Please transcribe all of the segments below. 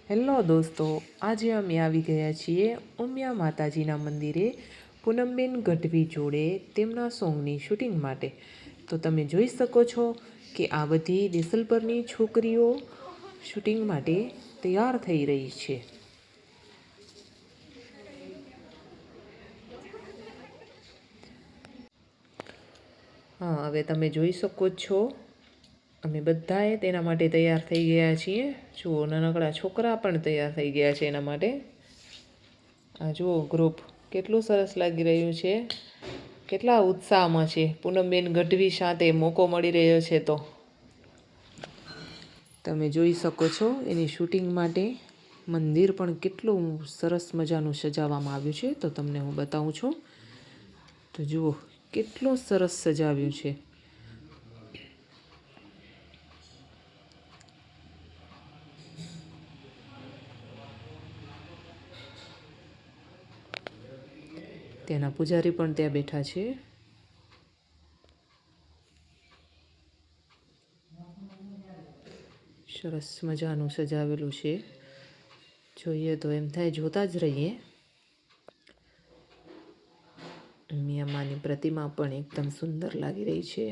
Hello દોસ્તો, આજે અમે આવી ગયા છીએ ઉમિયા માતાજીના મંદિરે પૂનમબેન ગઢવી જોડે તેમના સોંગની શૂટિંગ માટે. તો તમે જોઈ શકો છો કે આ બધી દેસલપરની છોકરીઓ શૂટિંગ માટે તૈયાર થઈ રહી છે. હા, હવે તમે જોઈ શકો છો અમે બધાએ તેના માટે તૈયાર થઈ ગયા છીએ. જુઓ, નાનકડા છોકરા પણ તૈયાર થઈ ગયા છે એના માટે. આ જુઓ, ગ્રુપ કેટલું સરસ લાગી રહ્યું છે, કેટલા ઉત્સાહમાં છે. પૂનમબેન ગઢવી સાથે મોકો મળી રહ્યો છે તો તમે જોઈ શકો છો એની શૂટિંગ માટે મંદિર પણ કેટલું સરસ મજાનું સજાવવામાં આવ્યું છે. તો તમને હું બતાવું છું. તો જુઓ, કેટલું સરસ સજાવ્યું છે. ત્યાંના પૂજારી પણ ત્યાં બેઠા છે. સરસ મજાનું સજાવેલું છે. જોઈએ તો એમ થાય જોતા જ રહીએ. ઉમિયા માની પ્રતિમા પણ એકદમ સુંદર લાગી રહી છે.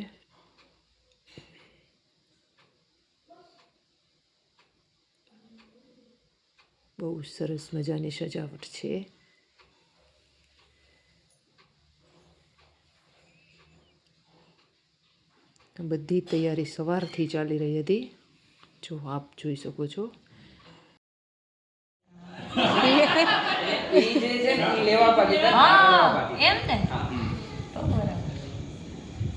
બહુ સરસ મજાની સજાવટ છે. બધી તૈયારી સવારથી ચાલી રહી હતી. જો આપ જોઈ શકો છો.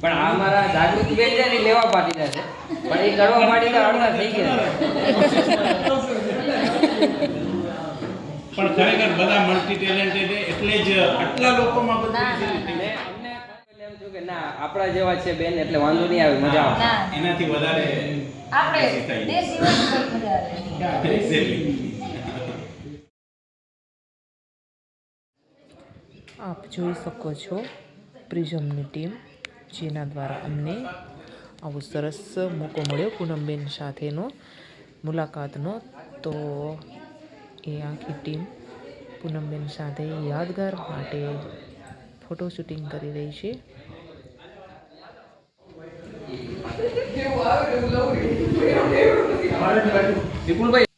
પણ આ મારા જાગૃતિ બેન છે ને લેવા પાટીદાર છે, પણ એ કરવા પાટીદાર અડધા થઈ ગયા. પણ ખરેખર બધા મલ્ટી ટેલેન્ટેડ એટલે જ આટલા લોકોમાં બધું અમને એમ થયું કે ના આપણા જેવા છે બેન એટલે વાંધો નહીં આવે, મજા આવે. એનાથી વધારે આપણે દેશી વસ્તુ મજા આવે. એક્ઝેક્ટલી. આપ જોઈ શકો છો પ્રિઝમની ટીમ, જેના દ્વારા અમને આવો સરસ મોકો મળ્યો પૂનમબેન સાથેનો મુલાકાતનો. તો એ આખી ટીમ પૂનમબેન સાથે યાદગાર માટે ફોટો શૂટિંગ કરી રહી છે. વિપુલભાઈ